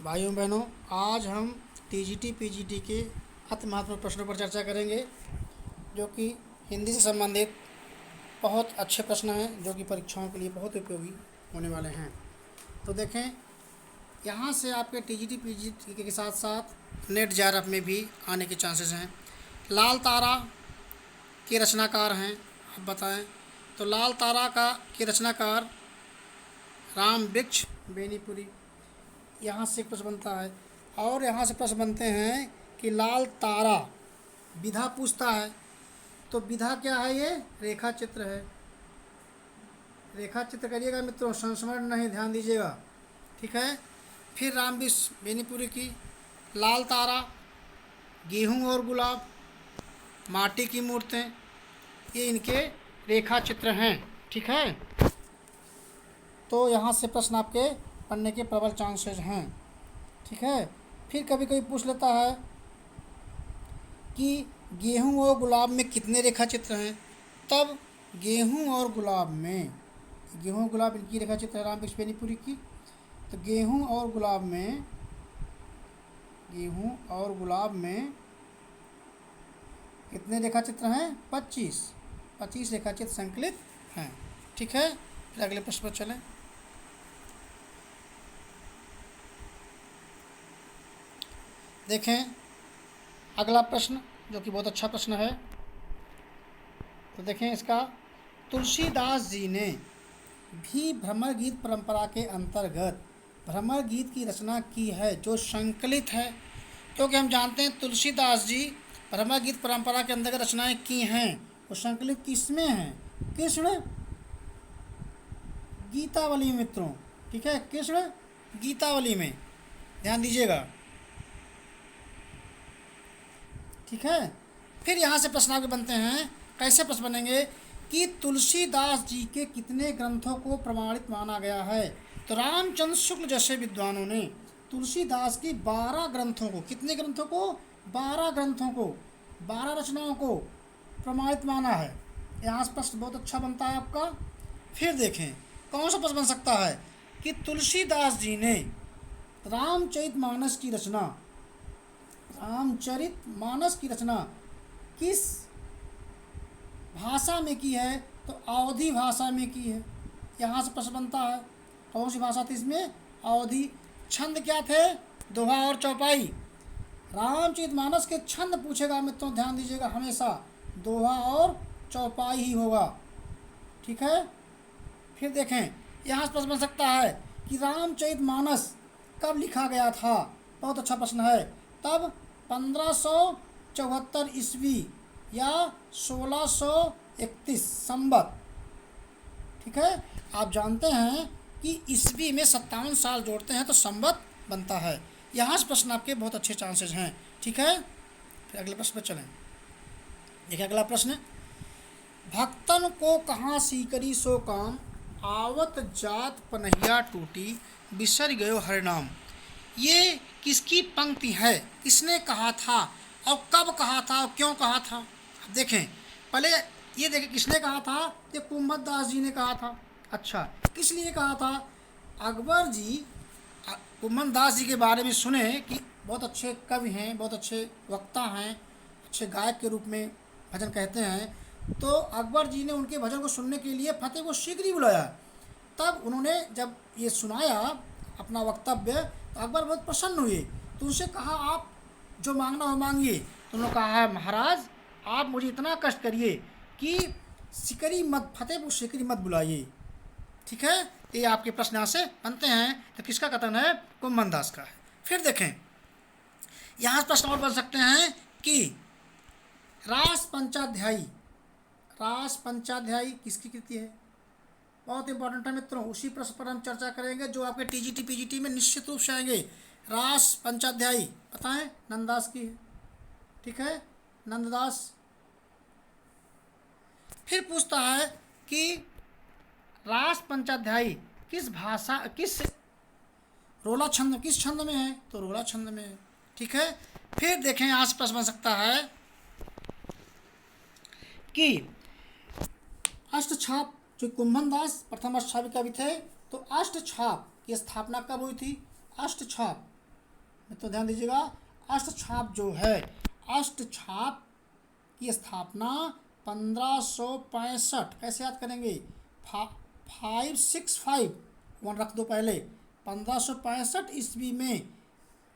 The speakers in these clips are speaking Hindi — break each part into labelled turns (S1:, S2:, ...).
S1: भाइयों बहनों, आज हम टीजीटी पीजीटी के अति महत्वपूर्ण प्रश्नों पर चर्चा करेंगे, जो कि हिंदी से संबंधित बहुत अच्छे प्रश्न हैं, जो कि परीक्षाओं के लिए बहुत उपयोगी होने वाले हैं। तो देखें, यहाँ से आपके टीजीटी पीजीटी के साथ साथ नेट जेआरएफ में भी आने के चांसेस हैं। लाल तारा के रचनाकार हैं, आप बताएं। तो लाल तारा के रचनाकार राम वृक्ष बेनीपुरी, यहाँ से प्रश्न बनता है। और यहाँ से प्रश्न बनते हैं कि लाल तारा विधा पूछता है, तो विधा क्या है? ये रेखा चित्र है। रेखा चित्र करिएगा मित्रों, संस्मरण नहीं, ध्यान दीजिएगा, ठीक है। फिर राम वृक्ष बेनीपुरी की लाल तारा, गेहूं और गुलाब, माटी की मूर्तें, ये इनके रेखा चित्र हैं, ठीक है। तो यहाँ से प्रश्न आपके पढ़ने के प्रबल चांसेस हैं, ठीक है। फिर कभी कभी पूछ लेता है कि गेहूं और गुलाब में कितने रेखा चित्र हैं। तब गेहूं और गुलाब में, गेहूं गुलाब इनकी रेखा चित्र है राम वृक्ष बेनीपुरी की। तो गेहूं और गुलाब में कितने रेखा चित्र हैं? 25 रेखा चित्र संकलित हैं, ठीक है। फिर अगले प्रश्न पर चलें। देखें अगला प्रश्न, जो कि बहुत अच्छा प्रश्न है। तो देखें इसका, तुलसीदास जी ने भी भ्रमर गीत परंपरा के अंतर्गत भ्रमर गीत की रचना की है, जो संकलित है। क्योंकि हम जानते हैं तुलसीदास जी भ्रमर गीत परंपरा के अंतर्गत रचनाएं की हैं, वो संकलित किसमें हैं? कृष्ण गीतावली मित्रों, ठीक है, कृष्ण गीतावली में, ध्यान दीजिएगा, ठीक है। फिर यहाँ से प्रश्न आगे बनते हैं। कैसे प्रश्न बनेंगे कि तुलसीदास जी के कितने ग्रंथों को प्रमाणित माना गया है? तो रामचंद्र शुक्ल जैसे विद्वानों ने तुलसीदास की 12 ग्रंथों को, कितने ग्रंथों को? 12 ग्रंथों को, 12 रचनाओं को प्रमाणित माना है। यहाँ से प्रश्न बहुत अच्छा बनता है आपका। फिर देखें कौन सा प्रश्न बन सकता है कि तुलसीदास जी ने रामचरितमानस की रचना किस भाषा में की है? तो अवधी भाषा में की है। यहाँ से प्रश्न बनता है, कौन सी भाषा थी इसमें? अवधी। छंद क्या थे? दोहा और चौपाई। रामचरितमानस के छंद पूछेगा मित्रों, ध्यान दीजिएगा, हमेशा दोहा और चौपाई ही होगा, ठीक है। फिर देखें यहाँ से प्रश्न बन सकता है कि रामचरितमानस कब लिखा गया था? बहुत अच्छा प्रश्न है। तब 1574 ईस्वी या 1631 संवत, ठीक है। आप जानते हैं कि ईस्वी में 57 साल जोड़ते हैं तो संवत बनता है। यहाँ से प्रश्न आपके बहुत अच्छे चांसेस हैं, ठीक है। फिर अगले प्रश्न पर चलें। देखिए अगला प्रश्न, भक्तन को कहाँ सीकरी सो काम, आवत जात पनहिया टूटी, बिसर गयो हरिनाम। ये किसकी पंक्ति है? किसने कहा था और कब कहा था और क्यों कहा था? अब देखें, पहले ये देखें किसने कहा था। ये कुम्भदास जी ने कहा था। अच्छा, किस लिए कहा था? अकबर जी कुम्भदास जी के बारे में सुने कि बहुत अच्छे कवि हैं, बहुत अच्छे वक्ता हैं, अच्छे गायक के रूप में भजन कहते हैं। तो अकबर जी ने उनके भजन को सुनने के लिए फतेह को शीघ्र बुलाया। तब उन्होंने जब ये सुनाया अपना वक्तव्य, तो अकबर बहुत प्रसन्न हुए। तो उनसे कहा, आप जो मांगना हो मांगिए। तो उन्होंने कहा है, महाराज आप मुझे इतना कष्ट करिए कि सिकरी मत, फतेहपुर सिकरी मत बुलाइए, ठीक है। ये आपके प्रश्न यहाँ से बनते हैं। तो किसका कथन है? कुम्भदास का है। फिर देखें यहाँ प्रश्न और बन सकते हैं कि रास पंचाध्यायी किसकी कृति है? बहुत इंपॉर्टेंट है मित्रों, उसी प्रश्न पर हम चर्चा करेंगे जो आपके टीजीटी पीजीटी में निश्चित रूप से आएंगे। रास पंचाध्यायी बताएं, नंददास की है, ठीक है, नंददास। फिर पूछता है कि रास पंचाध्यायी किस भाषा, किस रोला छंद, किस छंद में है? तो रोला छंद में है, ठीक है। फिर देखें यहाँ से प्रश्न बन सकता है कि अष्टछाप, जो कुम्भदास प्रथम अष्टछापी कवि थे, तो अष्टछाप की स्थापना कब हुई थी? अष्टछाप तो ध्यान दीजिएगा, अष्टछाप जो है, अष्टछाप की स्थापना 1565, कैसे याद करेंगे, 565 वन रख दो पहले, 1565 ईस्वी में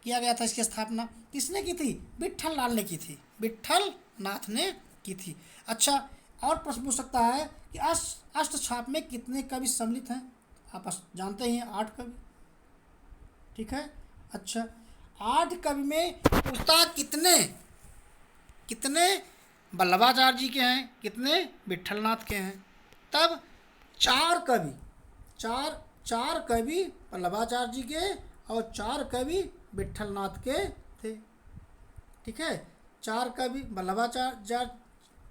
S1: किया गया था। इसकी स्थापना किसने की थी, विट्ठल लाल ने की थी, विट्ठल नाथ ने की थी। अच्छा, और प्रश्न पूछ सकता है कि अष्टछाप में कितने कवि सम्मिलित हैं, आप जानते हैं 8 कवि, ठीक है। अच्छा, 8 कवि में पूछता कितने कितने वल्लभाचार्य जी के हैं, कितने विट्ठलनाथ के हैं। तब 4 कवि, चार कवि वल्लभाचार्य जी के और 4 कवि विट्ठलनाथ के थे, ठीक है। 4 कवि वल्लभाचार्य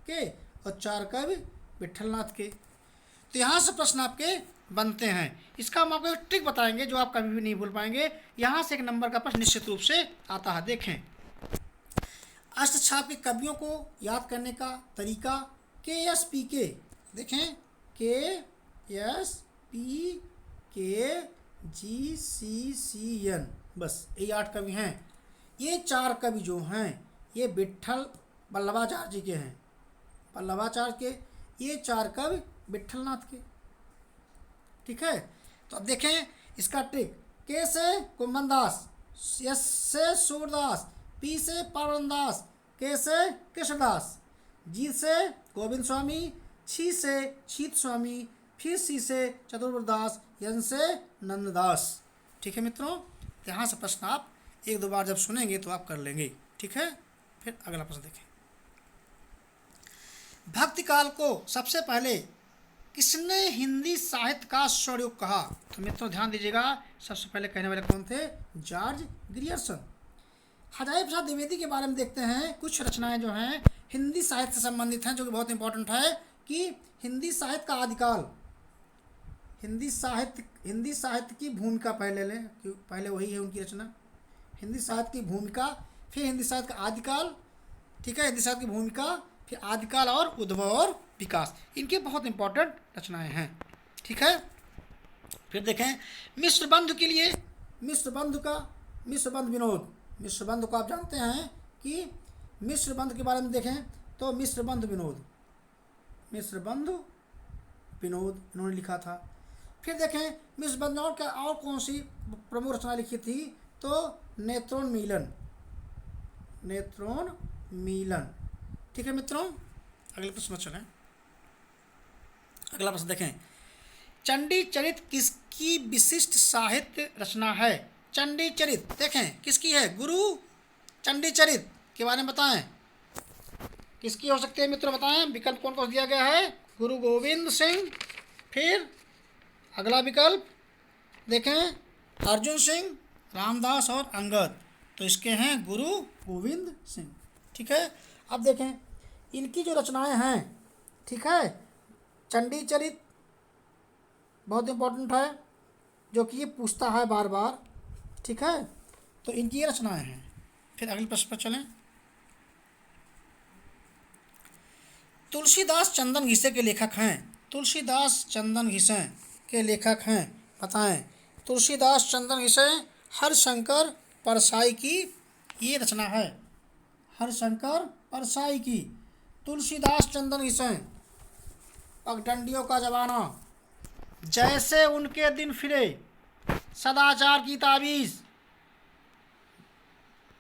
S1: के और 4 कवि विट्ठलनाथ के। तो यहाँ से प्रश्न आपके बनते हैं। इसका हम आपको एक ट्रिक बताएंगे जो आप कभी भी नहीं भूल पाएंगे। यहाँ से एक नंबर का प्रश्न निश्चित रूप से आता है। देखें, अष्टछाप के कवियों को याद करने का तरीका KSPK, देखें KSPKGCCN, बस ये 8 कवि हैं। ये 4 कवि जो हैं ये विट्ठल वल्लभाचार्य जी के हैं, वल्लभाचार्य के। ये 4 कवि विट्ठलनाथ के, ठीक है। तो अब देखें इसका ट्रिक। के से कुंभन दास, एस से सूरदास, पी से पावन दास, के से कृष्णदास, जी से गोविंद स्वामी, छी से शीत स्वामी, फिर सी से चतुर्दास, यन से नंददास, ठीक है मित्रों। यहाँ से प्रश्न आप 1-2 बार जब सुनेंगे तो आप कर लेंगे, ठीक है। फिर अगला प्रश्न देखें, भक्ति काल को सबसे पहले किसने हिंदी साहित्य का स्वरयुग कहा। तो मित्रों ध्यान दीजिएगा, सबसे पहले कहने वाले कौन थे, जॉर्ज ग्रियर्सन। हजारी प्रसाद द्विवेदी के बारे में देखते हैं। कुछ रचनाएं जो हैं हिंदी साहित्य से संबंधित हैं, जो कि बहुत इंपॉर्टेंट है कि हिंदी साहित्य का आदिकाल, हिंदी साहित्य की भूमिका पहले लें, पहले वही है उनकी रचना, हिंदी साहित्य की भूमिका, फिर हिंदी साहित्य का आदिकाल, ठीक है। हिंदी साहित्य की भूमिका, फिर आदिकाल और उद्भव और विकास, इनके बहुत इंपॉर्टेंट रचनाएं हैं, ठीक है। फिर देखें मिश्रबंध के लिए, मिश्रबंध विनोद, मिश्रबंध को आप जानते हैं कि मिश्रबंध के बारे में देखें तो मिश्रबंध विनोद इन्होंने लिखा था। फिर देखें मिश्रबंध और कौन सी प्रमुख रचना लिखी थी, तो नेत्रोन्मीलन, ठीक है मित्रों। अगले प्रश्न चलें। अगला प्रश्न देखें, चंडी चरित किसकी विशिष्ट साहित्य रचना है। चंडी चरित देखें किसकी है, गुरु चंडी चरित के बारे में बताएं, किसकी हो सकती है मित्रों, बताएं। विकल्प कौन कौन दिया गया है, गुरु गोविंद सिंह, फिर अगला विकल्प देखें अर्जुन सिंह, रामदास और अंगद। तो इसके हैं गुरु गोविंद सिंह, ठीक है। अब देखें इनकी जो रचनाएं हैं, ठीक है, चंडी चरित बहुत इंपॉर्टेंट है, जो कि ये पूछता है बार बार, ठीक है। तो इनकी ये रचनाएं हैं। फिर अगले प्रश्न पर चलें। तुलसीदास चंदन घिसे के लेखक हैं, तुलसीदास चंदन घिसे के लेखक हैं, बताएं। तुलसीदास चंदन घिसे हरशंकर परसाई की ये रचना है, हरशंकर परसाई की। तुलसीदास चंदन घिसे, पगडंडियों का जमाना, जैसे उनके दिन फिरे, सदाचार की ताबीज़,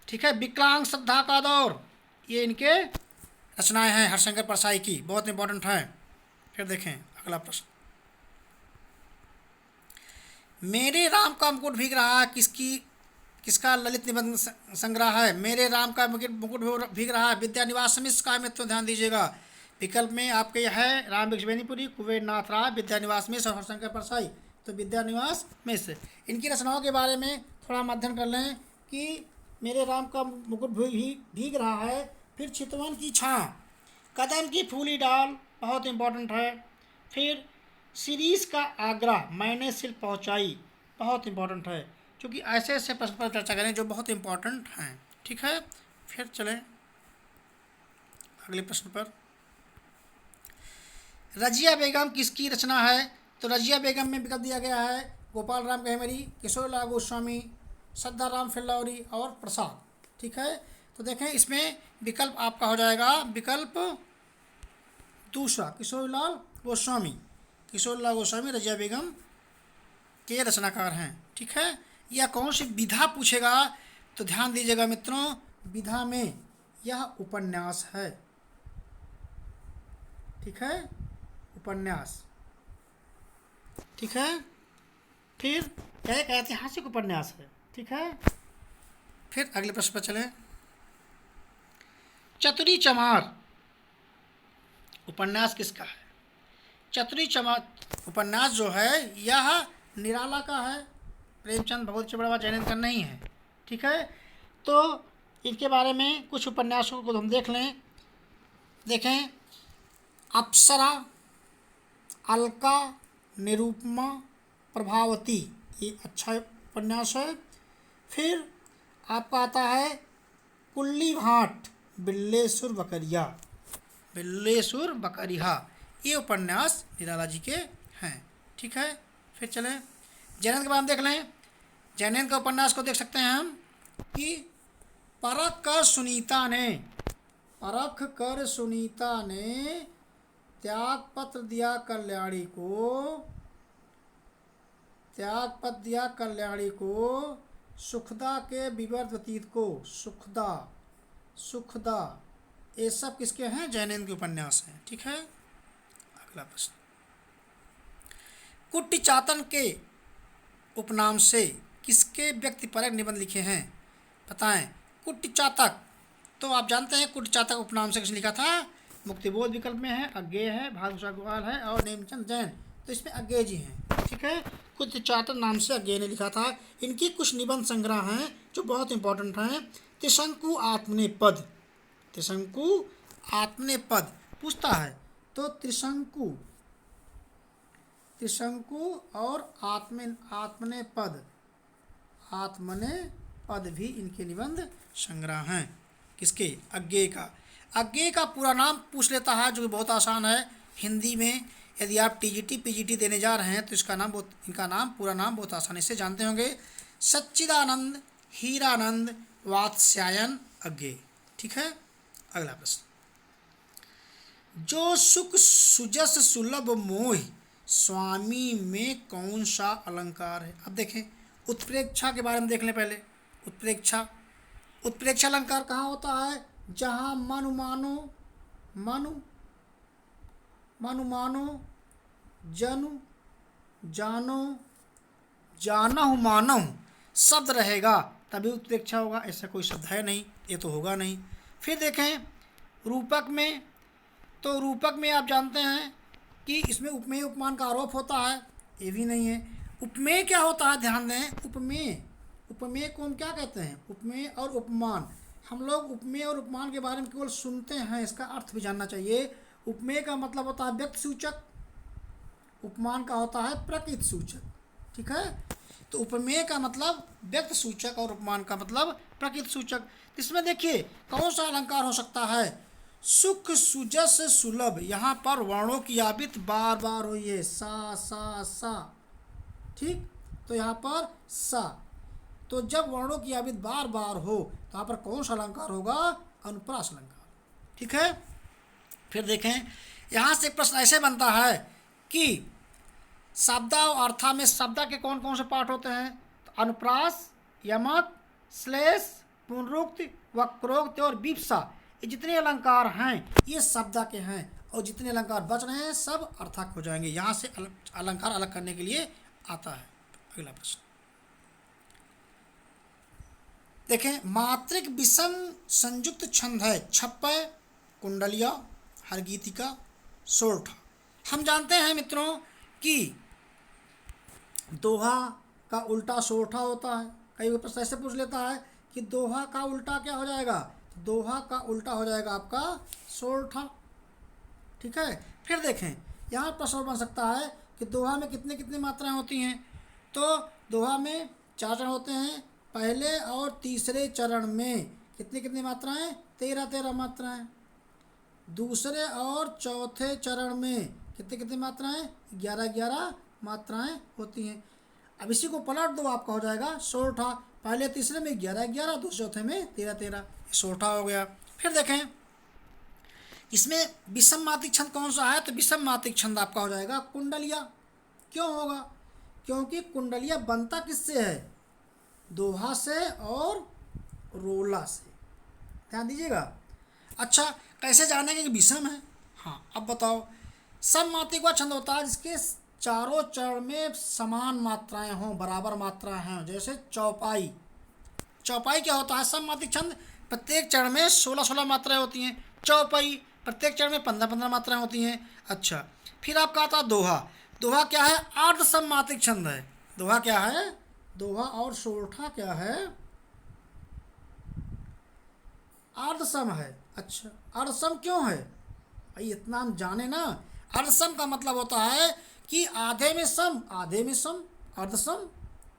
S1: ठीक है, विकलांग श्रद्धा का दौर, ये इनके रचनाएं हैं हरशंकर परसाई की, बहुत इंपॉर्टेंट हैं। फिर देखें अगला प्रश्न, मेरे राम का मुकुट भीग रहा है किसका ललित निबंध संग्रह है। मेरे राम का मुकुट भीग रहा है विद्यानिवास मिश्र का। मित्रों ध्यान दीजिएगा, विकल्प में आपके यह है राम वृक्ष बेनीपुरी, कुबेर नाथ राय, विद्यानिवास मिश्र और हरशंकर परसाई। तो विद्यानिवास मिश्र, इनकी रचनाओं के बारे में थोड़ा अध्ययन कर लें कि मेरे राम का मुकुट भीग रहा है, फिर चितवन की छाँ, कदम की फूली डाल, बहुत इंपॉर्टेंट है। फिर सीरीज का आग्रह, मैंने सिर्फ पहुंचाई, बहुत इंपॉर्टेंट है, क्योंकि ऐसे ऐसे प्रश्न पर चर्चा करें जो बहुत इंपॉर्टेंट हैं, ठीक है। फिर चलें अगले प्रश्न पर। रजिया बेगम किसकी रचना है। तो रजिया बेगम में विकल्प दिया गया है गोपाल राम गहमरी, किशोर लाल गोस्वामी, सद्दाराम फिल्लौरी और प्रसाद। ठीक है, तो देखें इसमें विकल्प आपका हो जाएगा विकल्प दूसरा, किशोरीलाल गोस्वामी। किशोरीलाल गोस्वामी रजिया बेगम के रचनाकार हैं। ठीक है, यह कौन सी विधा पूछेगा तो ध्यान दीजिएगा मित्रों, विधा में यह उपन्यास है। ठीक है, उपन्यास। ठीक है, फिर यह एक ऐतिहासिक उपन्यास है। ठीक है, फिर अगले प्रश्न पर चलें। चतुरी चमार उपन्यास किसका है? चतुरी चमार उपन्यास जो है यह निराला का है, प्रेमचंद भगवत चबड़वा जयनंद का नहीं है। ठीक है, तो इनके बारे में कुछ उपन्यासों को हम देख लें। देखें, अप्सरा, अलका, निरूपमा, प्रभावती, ये अच्छा उपन्यास है। फिर आपका आता है कुल्ली भाट, बिल्लेसुर बकरिया, बिल्लेसुर बकरिया, ये उपन्यास निराला जी के हैं। ठीक है, फिर चलें जैनंद के बारे में देख लें। जैनंद का उपन्यास को देख सकते हैं हम कि परख कर सुनीता ने त्याग पत्र दिया कल्याणी को सुखदा के विवर्त व्यतीत को, सुखदा ये सब किसके हैं? जैनंद के उपन्यास हैं। ठीक है, अगला प्रश्न, कुट्टी चातन के उपनाम से किसके व्यक्तिपरक निबंध लिखे हैं? बताएं। कुट्टी चातक, तो आप जानते हैं कुट्टी चातक उपनाम से किसने लिखा था? मुक्तिबोध विकल्प में है, अज्ञेय है, भागवत गोपाल है और नेमचंद जैन, तो इसमें अज्ञेय जी हैं। ठीक है, कुट्टी चातक नाम से अज्ञेय ने लिखा था। इनकी कुछ निबंध संग्रह हैं जो बहुत इंपॉर्टेंट हैं। त्रिशंकु आत्मनेपद, त्रिशंकु आत्मनेपद पूछता है, तो त्रिशंकु और आत्मनेपद भी इनके निबंध संग्रह हैं। किसके? अज्ञेय का। अज्ञेय का पूरा नाम पूछ लेता है जो बहुत आसान है हिंदी में। यदि आप टीजीटी पीजीटी देने जा रहे हैं तो इनका नाम पूरा नाम बहुत आसानी से जानते होंगे, सच्चिदानंद हीरानंद वात्स्यायन अज्ञेय। ठीक है, अगला प्रश्न, जो सुख सुजस सुलभ मोह स्वामी में कौन सा अलंकार है? अब देखें, उत्प्रेक्षा के बारे में देख लें पहले। उत्प्रेक्षा अलंकार कहाँ होता है? जहाँ मनु मानो जनु जानो जानहु मानहु शब्द रहेगा तभी उत्प्रेक्षा होगा, ऐसा कोई शब्द है नहीं, ये तो होगा नहीं। फिर देखें रूपक में, तो रूपक में आप जानते हैं कि इसमें उपमेय उपमान का आरोप होता है, ये भी नहीं है। उपमेय क्या होता है? ध्यान दें, उपमेय को हम क्या कहते हैं? उपमेय और उपमान। हम लोग उपमेय और उपमान के बारे में केवल सुनते हैं, इसका अर्थ भी जानना चाहिए। उपमेय का मतलब होता है व्यक्ति सूचक, उपमान का होता है प्रकृति सूचक। ठीक है, तो उपमेय का मतलब व्यक्ति सूचक और उपमान का मतलब प्रकृति सूचक। इसमें देखिए कौन सा अलंकार हो सकता है? सुख सुजस सुलभ, यहाँ पर वर्णों की आबित बार बार हुई है, सा। ठीक, तो यहाँ पर सा, तो जब वर्णों की आबित बार बार हो तो यहाँ पर कौन सा अलंकार होगा? अनुप्रास अलंकार। ठीक है, फिर देखें यहाँ से प्रश्न ऐसे बनता है कि शब्दा और अर्था में शब्दा के कौन कौन से पाठ होते हैं? तो अनुप्रास, यमक, श्लेष, पुनरुक्ति, वक्रोक्ति और विप्सा, ये जितने अलंकार हैं ये शब्दा के हैं, और जितने अलंकार बच रहे हैं सब अर्थक हो जाएंगे। यहाँ से अलंकार अलग करने के लिए आता है। अगला प्रश्न देखें, मात्रिक विषम संयुक्त छंद है छप्पय, कुंडलिया, हरगीतिका, सोरठा। हम जानते हैं मित्रों कि दोहा का उल्टा सोरठा होता है। कई प्रश्न ऐसे पूछ लेता है कि दोहा का उल्टा क्या हो जाएगा? दोहा का उल्टा हो जाएगा आपका सोरठा। ठीक है, फिर देखें यहाँ प्रश्न बन सकता है कि दोहा में कितनी कितनी मात्राएं होती हैं? तो दोहा में 4 चरण होते हैं। पहले और तीसरे चरण में कितनी कितनी मात्राएं? 13 मात्राएं। दूसरे और चौथे चरण में कितनी कितनी मात्राएं? 11 मात्राएं होती हैं। अब इसी को पलट दो, आपका हो जाएगा सोरठा। पहले तीसरे में 11-11, दूसरे चौथे में 13-13, सोठा हो गया। फिर देखें इसमें विषम मात्रिक छंद कौन सा है, तो विषम मात्रिक छंद आपका हो जाएगा कुंडलिया। क्यों होगा, क्योंकि कुंडलिया बनता किससे है, दोहा से और रोला से, ध्यान दीजिएगा। अच्छा कैसे जानेंगे कि विषम है, हाँ अब बताओ। सममात्रिक वह छंद होता है जिसके चारों चरण में समान मात्राएं हों, बराबर मात्राएं हों, जैसे चौपाई। चौपाई क्या होता है, सममात्रिक छंद प्रत्येक चरण में 16-16 मात्राएं होती हैं। चौपाई प्रत्येक चरण में 15-15 मात्राएं होती हैं। अच्छा फिर आपका आता है दोहा। दोहा क्या है, अर्ध सममात्रिक छंद है। दोहा क्या है, दोहा और सोरठा क्या है, अर्धसम है। अच्छा अर्धसम क्यों है भाई, इतना हम जाने ना। अर्धसम का मतलब होता है कि आधे में सम, आधे में सम, अर्धसम।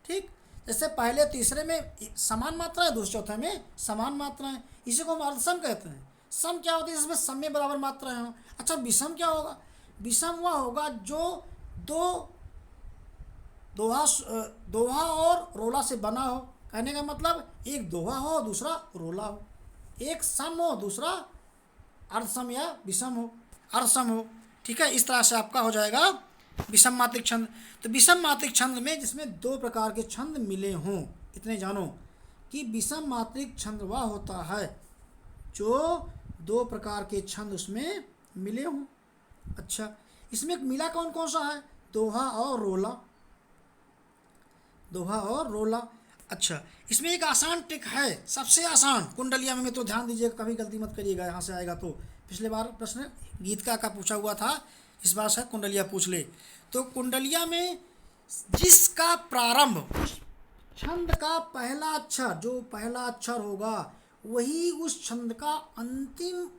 S1: ठीक, जैसे पहले तीसरे में समान मात्रा है, दूसरे चौथे में समान मात्रा है, इसी को हम अर्धसम कहते हैं। सम क्या होती है, जिसमें सम में बराबर मात्राएं हों। अच्छा विषम क्या होगा, विषम वह होगा जो दो दोहा और रोला से बना हो। कहने का मतलब एक दोहा हो दूसरा रोला हो, एक सम हो दूसरा अर्धसम या विषम हो, अर्धसम हो। ठीक है, इस तरह से आपका हो जाएगा विषम मात्रिक छंद। तो विषम मात्रिक छंद में जिसमें दो प्रकार के छंद मिले हों, इतने जानो कि विषम मात्रिक छंद वह होता है जो दो प्रकार के छंद उसमें मिले हों। अच्छा इसमें मिला कौन कौन सा है, दोहा और रोला, दोहा और रोला। अच्छा इसमें एक आसान ट्रिक है, सबसे आसान कुंडलिया में, तो ध्यान दीजिएगा, कभी गलती मत करिएगा, यहाँ से आएगा तो। पिछले बार प्रश्न गीतका का पूछा हुआ था, इस बार शायद कुंडलिया पूछ ले। तो कुंडलिया में जिसका प्रारंभ उस छंद का पहला अक्षर, जो पहला अक्षर होगा वही उस छंद का अंतिम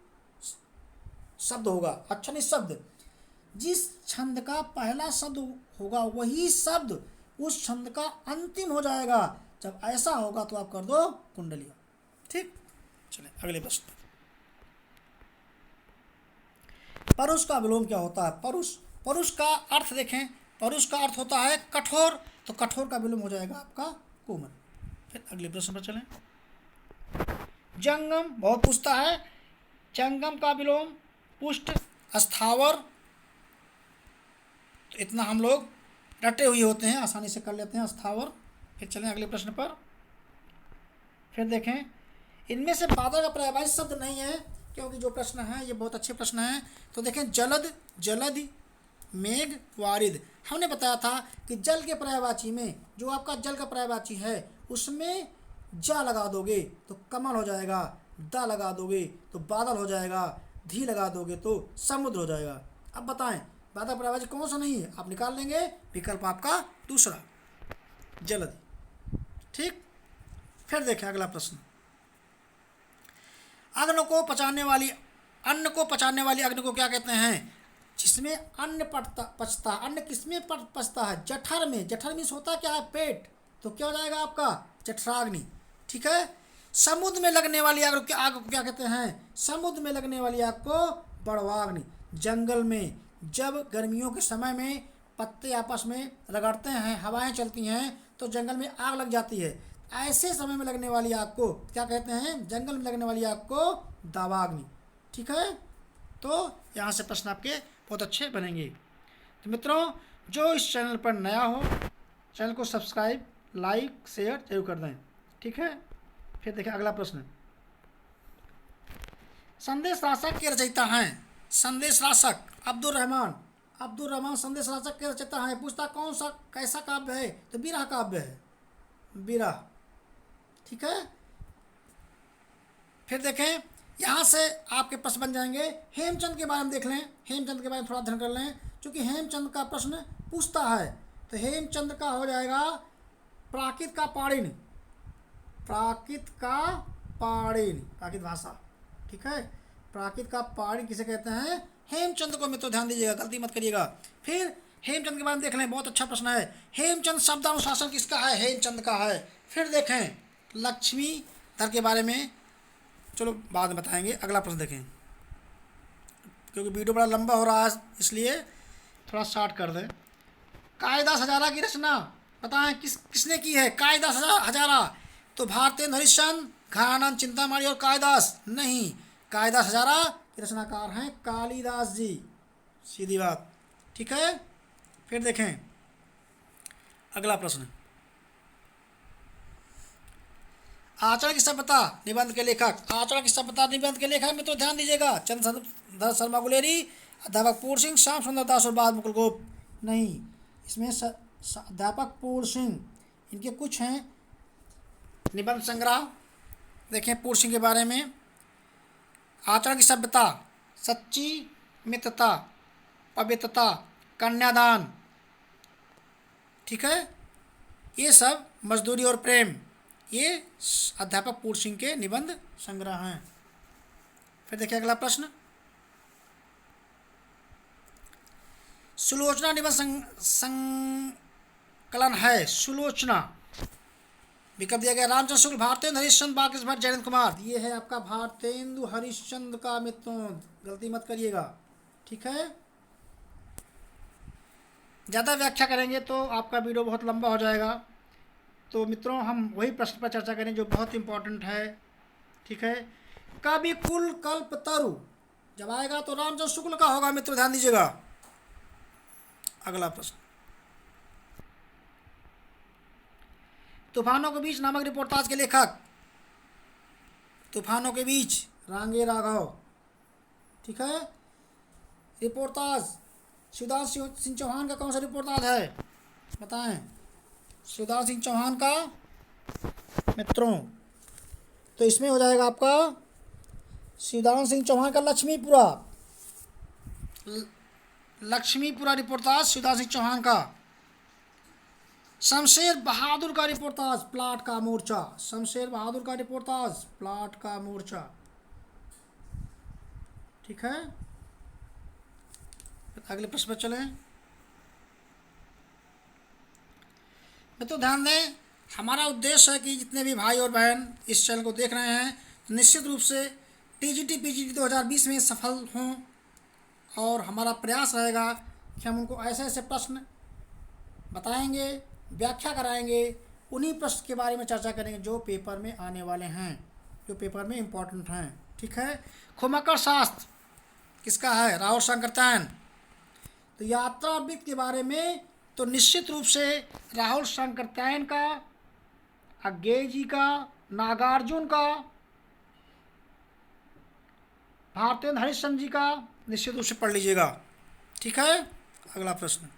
S1: शब्द होगा। अच्छा नहीं शब्द, जिस छंद का पहला शब्द होगा वही शब्द उस छंद का अंतिम हो जाएगा। जब ऐसा होगा तो आप कर दो कुंडलिया। ठीक, चलिए अगले प्रश्न। परुष का विलोम क्या होता है, परुष, परुष का अर्थ देखें, परुष का अर्थ होता है कठोर, तो कठोर का विलोम हो जाएगा आपका कोमल। फिर अगले प्रश्न पर चलें। जंगम बहुत पूछता है, जंगम का विलोम पुष्ट, स्थावर, तो इतना हम लोग रटे हुए होते हैं, आसानी से कर लेते हैं स्थावर। फिर चलें अगले प्रश्न पर। फिर देखें इनमें से बाधा का पर्यायवाची शब्द नहीं है, क्योंकि जो प्रश्न है ये बहुत अच्छे प्रश्न हैं। तो देखें जलद, जलधि, मेघ, वारिद। हमने बताया था कि जल के पर्यायवाची में जो आपका जल का पर्यायवाची है उसमें जा लगा दोगे तो कमल हो जाएगा, दा लगा दोगे तो बादल हो जाएगा, धी लगा दोगे तो समुद्र हो जाएगा। अब बताएं बाधा पर्यायवाची कौन सा नहीं है, आप निकाल लेंगे, विकल्प आपका दूसरा जलधि। ठीक, फिर देखें अगला प्रश्न। अग्नि को पचाने वाली, अन्न को पचाने वाली अग्नि को क्या कहते हैं, जिसमें अन्न पचता, अन्न किसमें पचता है, जठर में। जठर में होता क्या है, पेट, तो क्या हो जाएगा आपका जठराग्नि। ठीक है, समुद्र में लगने वाली आग को क्या कहते हैं, समुद्र में लगने वाली आग को बड़वाग्नि। जंगल में जब गर्मियों के समय में पत्ते आपस में रगड़ते हैं, हवाएं चलती हैं तो जंगल में आग लग जाती है, ऐसे समय में लगने वाली आग को क्या कहते हैं, जंगल में लगने वाली आग को दावाग्नि। ठीक है, तो यहाँ से प्रश्न आपके बहुत अच्छे बनेंगे। तो मित्रों जो इस चैनल पर नया हो, चैनल को सब्सक्राइब, लाइक, शेयर जरूर कर दें। ठीक है, फिर देखें अगला प्रश्न। संदेश राशक के रचयिता हैं, संदेश राशक अब्दुल रहमान, अब्दुल रहमान संदेश राशक के रचयिता हैं। पूछता कौन सा कैसा काव्य है, तो विरह काव्य है, विरह। ठीक है, फिर देखें यहाँ से आपके प्रश्न बन जाएंगे। हेमचंद के बारे में देख लें, हेमचंद के बारे में थोड़ा अध्ययन कर लें, क्योंकि हेमचंद का प्रश्न पूछता है। तो हेमचंद का हो जाएगा प्राकृत का पाणिनि, प्राकृत का पाणिनि, प्राकृत भाषा। ठीक है, प्राकृत का पाणिनि किसे कहते हैं, हेमचंद को। मित्रों ध्यान दीजिएगा, गलती मत करिएगा। फिर हेमचंद के बारे में देख लें, बहुत अच्छा प्रश्न है। हेमचंद शब्दानुशासन किसका है, हेमचंद का है। फिर देखें लक्ष्मीधर के बारे में, चलो बाद में बताएंगे। अगला प्रश्न देखें, क्योंकि वीडियो बड़ा लंबा हो रहा है इसलिए थोड़ा शॉर्ट कर दें। कालिदास हजारा की रचना बताएं किसने की है, कालिदास हजारा। तो भारतेंदु हरिश्चंद्र, घनानंद चिंतामणि और कालिदास नहीं, कालिदास हजारा के रचनाकार हैं कालिदास जी, सीधी बात। ठीक है, फिर देखें अगला प्रश्न। आचरण की सभ्यता निबंध के लेखक, आचरण की सभ्यता निबंध के लेखक में तो ध्यान दीजिएगा, चंद्रधर शर्मा गुलेरी, अध्यापक पूर्ण सिंह, श्याम सुंदर दास और बाद मुकुल गोप नहीं, इसमें अध्यापक पूर्ण सिंह, इनके कुछ हैं निबंध संग्रह। देखें पूर्ण सिंह के बारे में, आचरण की सभ्यता, सच्ची मित्रता, पवित्रता, कन्यादान, ठीक है, ये सब, मजदूरी और प्रेम, ये अध्यापक पूर्ण सिंह के निबंध संग्रह हैं। फिर देखिए अगला प्रश्न, सुलोचना निबंध संकलन है, सुलोचना, विकल्प दिया गया रामचंद्र शुक्ल, भारतेंदु हरिश्चंद्र, बालकृष्ण भट्ट, जयंत कुमार। ये है आपका भारतेंदु हरिश्चंद्र का मित्रों, गलती मत करिएगा। ठीक है, ज़्यादा व्याख्या करेंगे तो आपका वीडियो बहुत लंबा हो जाएगा, तो मित्रों हम वही प्रश्न पर चर्चा करें जो बहुत इंपॉर्टेंट है। ठीक है, कवि कुल कल्पतरु जब आएगा तो रामचंद्र शुक्ल का होगा मित्रों, ध्यान दीजिएगा। अगला प्रश्न, तूफानों के बीच नामक रिपोर्टाज के लेखक, तूफानों के बीच रांगे राघव। ठीक है, रिपोर्टाज शिवदास सिंह चौहान का कौन सा रिपोर्टाज है बताएं, शिवदास सिंह चौहान का मित्रों, तो इसमें हो जाएगा आपका शिवदास सिंह चौहान का लक्ष्मीपुरा, लक्ष्मीपुरा रिपोर्टाज शिवदास सिंह चौहान का। शमशेर बहादुर का रिपोर्टाज प्लाट का मोर्चा, शमशेर बहादुर का रिपोर्टाज प्लाट का मोर्चा। ठीक है, अगले प्रश्न पर चलें। तो ध्यान दें, हमारा उद्देश्य है कि जितने भी भाई और बहन इस चैनल को देख रहे हैं तो निश्चित रूप से टीजीटी पीजीटी 2020 में सफल हों, और हमारा प्रयास रहेगा कि हम उनको ऐसे ऐसे प्रश्न बताएंगे, व्याख्या कराएंगे, उन्हीं प्रश्न के बारे में चर्चा करेंगे जो पेपर में आने वाले हैं, जो पेपर में इम्पोर्टेंट हैं। ठीक है, खुमक्कड़ शास्त्र किसका है, राहुल शंकरतैन। तो यात्रा वृत्त के बारे में तो निश्चित रूप से राहुल शंकरतैन का, अज्ञेय जी का, नागार्जुन का, भारतेंदु हरिश्चंद्र जी का निश्चित रूप से पढ़ लीजिएगा। ठीक है, अगला प्रश्न,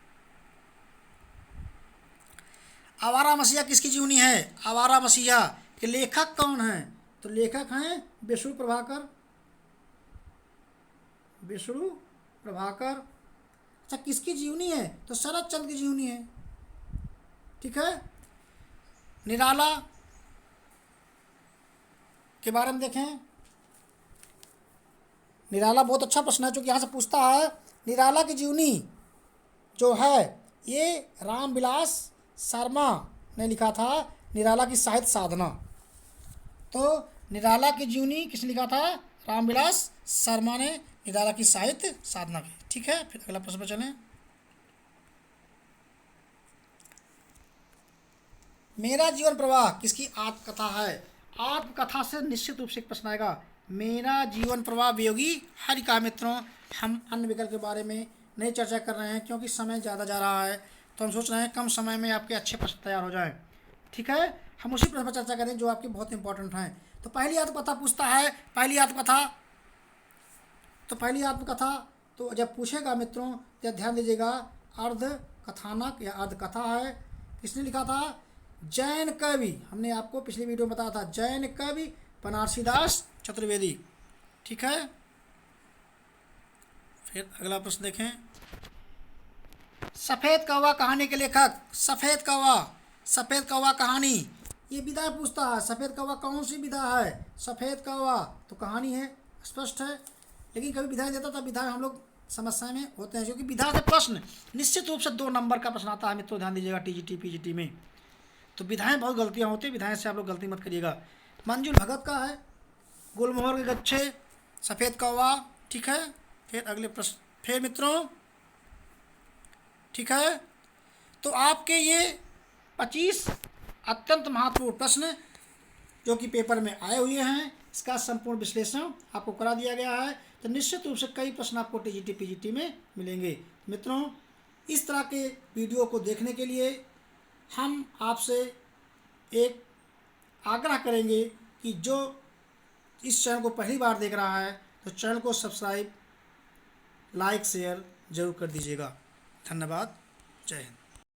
S1: आवारा मसीहा किसकी जीवनी है, आवारा मसीहा के लेखक कौन हैं, तो लेखक हैं विष्णु प्रभाकर, विष्णु प्रभाकर। अच्छा, किसकी जीवनी है, तो शरद चंद्र की जीवनी है। ठीक है, निराला के बारे में देखें, निराला बहुत अच्छा प्रश्न है, चूँकि यहाँ से पूछता है। निराला की जीवनी जो है ये रामविलास शर्मा ने लिखा था, निराला की साहित्य साधना। तो निराला की जीवनी किसने लिखा था, रामविलास शर्मा ने निराला की साहित्य साधना की। ठीक है, फिर अगला प्रश्न पर चलें। मेरा जीवन प्रवाह किसकी आत्मकथा है, आत्मकथा से निश्चित रूप से एक प्रश्न आएगा। मेरा जीवन प्रवाह वियोगी हरि का। मित्रों, हम अन्य विकल्प के बारे में नहीं चर्चा कर रहे हैं क्योंकि समय ज़्यादा जा रहा है, तो हम सोच रहे हैं कम समय में आपके अच्छे प्रश्न तैयार हो जाएं। ठीक है, हम उसी प्रश्न पर चर्चा करें जो आपके बहुत इंपॉर्टेंट हैं। तो पहली आत्मकथा पूछता है, पहली आत्मकथा, तो पहली आत्मकथा तो जब पूछेगा मित्रों तो ध्यान दीजिएगा, अर्ध कथानक या अर्ध कथा है। किसने लिखा था, जैन कवि, हमने आपको पिछली वीडियो में बताया था, जैन कवि बनारसी दास चतुर्वेदी। ठीक है, फिर अगला प्रश्न देखें। सफ़ेद कौवा कहानी के लेखक, सफ़ेद कौवा, सफ़ेद कौवा कहानी, ये विधा पूछता है। सफ़ेद कौवा कौन सी विधा है, सफ़ेद कौवा तो कहानी है, स्पष्ट है। लेकिन कभी विधाएं देता था, विधाएं हम लोग समस्या में होते हैं क्योंकि विधा से प्रश्न निश्चित रूप से 2 नंबर का प्रश्न आता है मित्रों, ध्यान दीजिएगा टीजीटी पीजीटी में। तो विधाएं बहुत गलतियां होती हैं, विधाएं से आप लोग गलती मत करिएगा। मंजुल भगत का है, गुलमोहर के गच्छे, सफ़ेद कौवा। ठीक है, फिर अगले प्रश्न, फिर मित्रों ठीक है, तो आपके ये 25 अत्यंत महत्वपूर्ण प्रश्न जो कि पेपर में आए हुए हैं, इसका संपूर्ण विश्लेषण आपको करा दिया गया है। तो निश्चित रूप से कई प्रश्न आपको टीजीटी पीजीटी में मिलेंगे। मित्रों, इस तरह के वीडियो को देखने के लिए हम आपसे एक आग्रह करेंगे कि जो इस चैनल को पहली बार देख रहा है तो चैनल को सब्सक्राइब, लाइक, शेयर जरूर कर दीजिएगा। धन्यवाद। जय हिंद।